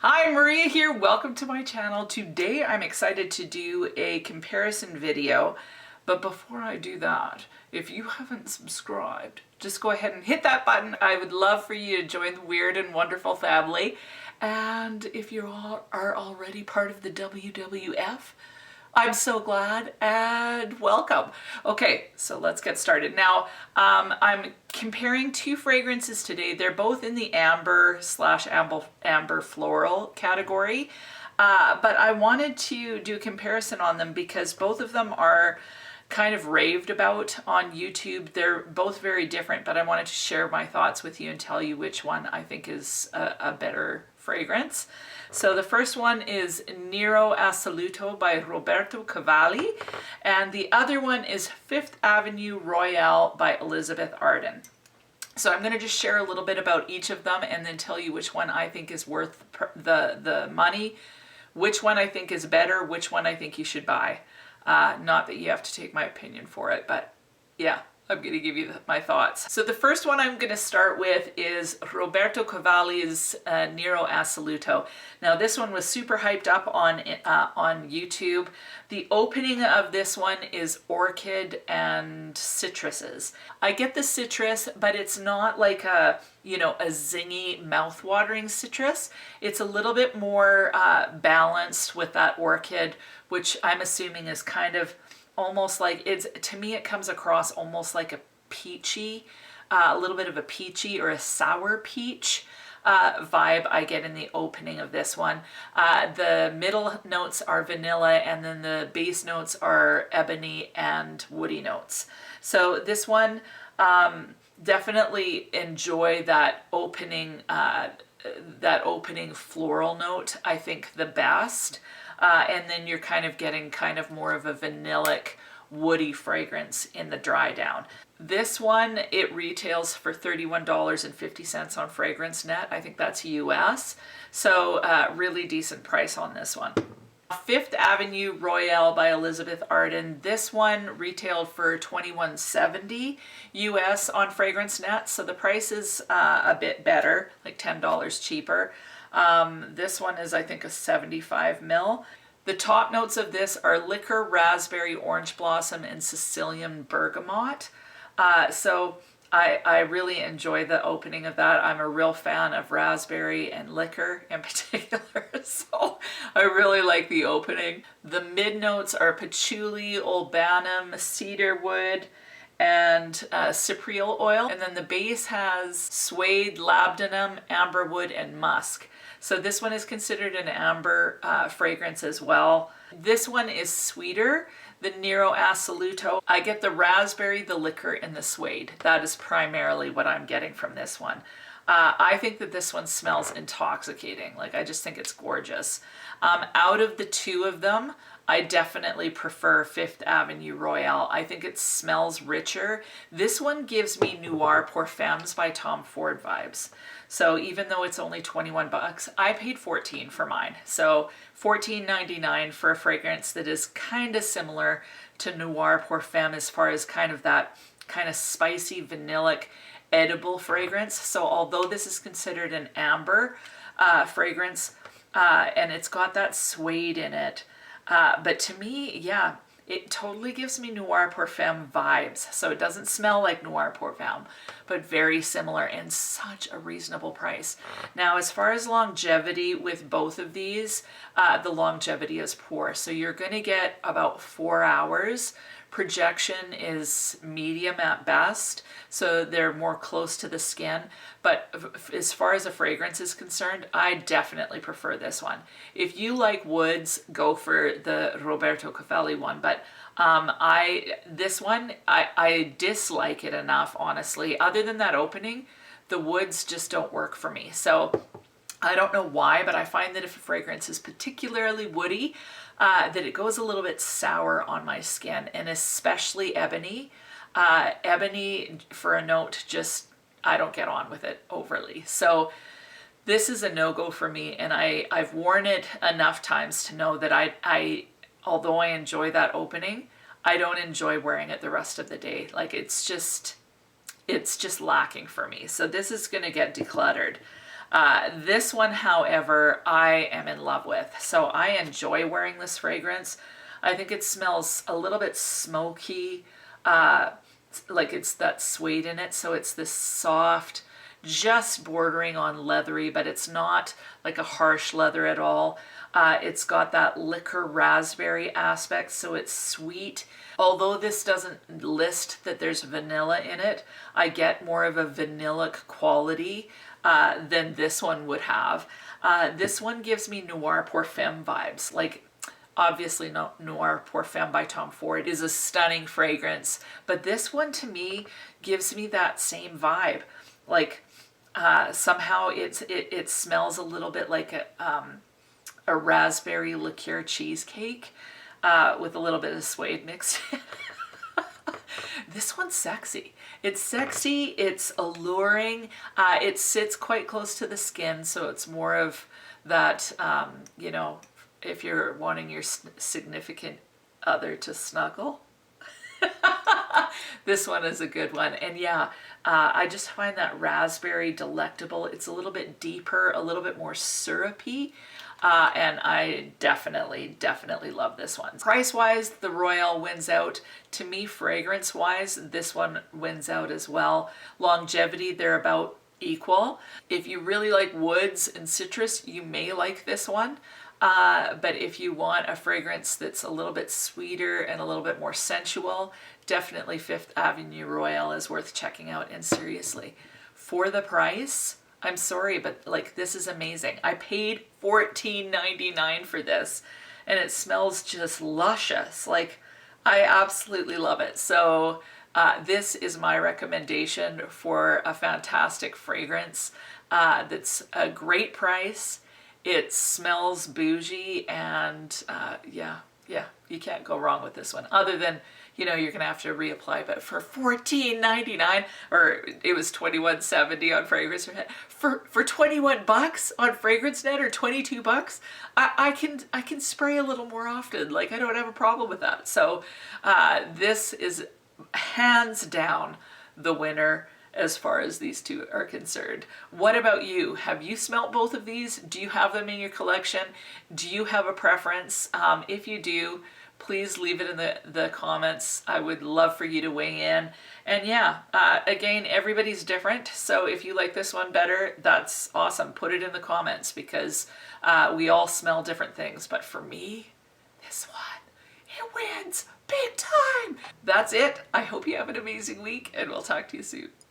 Hi, Maria here. Welcome to my channel. Today I'm excited to do a comparison video, but before I do that, if you haven't subscribed, just go ahead and hit that button. I would love for you to join the weird and wonderful family. And if you are already part of the WWF, I'm so glad and welcome. Okay, so let's get started. Now, I'm comparing two fragrances today. They're both in the amber floral category, but I wanted to do a comparison on them because both of them are kind of raved about on YouTube. They're both very different, but I wanted to share my thoughts with you and tell you which one I think is a better fragrance. So the first one is Nero Assoluto by Roberto Cavalli, and the other one is Fifth Ave Royale by Elizabeth Arden. So I'm going to just share a little bit about each of them and then tell you which one I think is worth the money, which one I think is better, which one I think you should buy. Not that you have to take my opinion for it, but yeah, I'm going to give you my thoughts. So the first one I'm going to start with is Roberto Cavalli's Nero Assoluto. Now this one was super hyped up on YouTube. The opening of this one is orchid and citruses. I get the citrus, but it's not like a zingy, mouth-watering citrus. It's a little bit more balanced with that orchid, which I'm assuming is kind of almost like, to me it comes across almost like a peachy, a little bit of a peachy or a sour peach vibe I get in the opening of this one. The middle notes are vanilla, and then the base notes are ebony and woody notes. So this one, definitely enjoy that opening floral note, I think, the best. And then you're kind of getting more of a vanillic, woody fragrance in the dry down. This one, it retails for $31.50 on Fragrance Net. I think that's US. So really decent price on this one. Fifth Avenue Royale by Elizabeth Arden. This one retailed for $21.70 US on Fragrance Net. So the price is a bit better, like $10 cheaper. This one is, I think, a 75 ml. The top notes of this are liquor, raspberry, orange blossom, and Sicilian bergamot. So I really enjoy the opening of that. I'm a real fan of raspberry and liquor in particular, so I really like the opening. The mid notes are patchouli, olbanum, cedarwood, and cypriol oil. And then the base has suede, labdanum, amberwood, and musk. So this one is considered an amber fragrance as well. This one is sweeter, the Nero Assoluto. I get the raspberry, the liquor, and the suede. That is primarily what I'm getting from this one. I think that this one smells intoxicating. Like, I just think it's gorgeous. Out of the two of them, I definitely prefer Fifth Avenue Royale. I think it smells richer. This one gives me Noir Parfums by Tom Ford vibes. So even though it's only 21 bucks, I paid $14 for mine. So $14.99 for a fragrance that is kind of similar to Noir Parfum as far as kind of that kind of spicy, vanillic, edible fragrance. So although this is considered an amber fragrance, and it's got that suede in it, but to me, yeah, it totally gives me Noir Parfum vibes. So it doesn't smell like Noir Parfum, but very similar and such a reasonable price. Now, as far as longevity with both of these, the longevity is poor. So you're going to get about 4 hours. Projection is medium at best, so they're more close to the skin. But as far as a fragrance is concerned, I definitely prefer this one. If you like woods, go for the Roberto Cavalli one, but this one, I dislike it enough, honestly. Other than that opening, the woods just don't work for me. So I don't know why, but I find that if a fragrance is particularly woody, that it goes a little bit sour on my skin, and especially ebony. Ebony for a note, just, I don't get on with it overly. So this is a no-go for me, and I've worn it enough times to know that although I enjoy that opening, I don't enjoy wearing it the rest of the day. Like, it's just lacking for me. So this is going to get decluttered. This one, however, I am in love with. So I enjoy wearing this fragrance. I think it smells a little bit smoky, like it's that suede in it. So it's this soft, just bordering on leathery, but it's not like a harsh leather at all. It's got that liquor raspberry aspect, so it's sweet. Although this doesn't list that there's vanilla in it, I get more of a vanillic quality than this one would have. This one gives me Noir Parfum vibes. Like, obviously Noir Parfum by Tom Ford is a stunning fragrance, but this one to me gives me that same vibe. Like, somehow it smells a little bit like a raspberry liqueur cheesecake with a little bit of suede mixed in. This one's sexy. It's sexy, it's alluring, it sits quite close to the skin, so it's more of that, you know, if you're wanting your significant other to snuggle. This one is a good one. And yeah, I just find that raspberry delectable. It's a little bit deeper, a little bit more syrupy. And I definitely love this one. Price-wise, the Royale wins out. To me, fragrance-wise, this one wins out as well. Longevity, they're about equal. If you really like woods and citrus, you may like this one. But if you want a fragrance that's a little bit sweeter and a little bit more sensual, definitely Fifth Avenue Royale is worth checking out. And seriously, for the price, I'm sorry, but like, this is amazing. I paid $14.99 for this and it smells just luscious. Like, I absolutely love it. So this is my recommendation for a fantastic fragrance that's a great price. It smells bougie, and yeah, you can't go wrong with this one. Other than, you know, you're gonna have to reapply, but for $14.99, or it was $21.70 on Fragrance Net, for $21 on Fragrance Net, or $22, I can spray a little more often. Like, I don't have a problem with that. So this is hands down the winner as far as these two are concerned. What about you? Have you smelt both of these? Do you have them in your collection? Do you have a preference? If you do, please leave it in the comments. I would love for you to weigh in. And yeah, again, everybody's different. So if you like this one better, that's awesome. Put it in the comments, because we all smell different things. But for me, this one, it wins big time. That's it. I hope you have an amazing week, and we'll talk to you soon.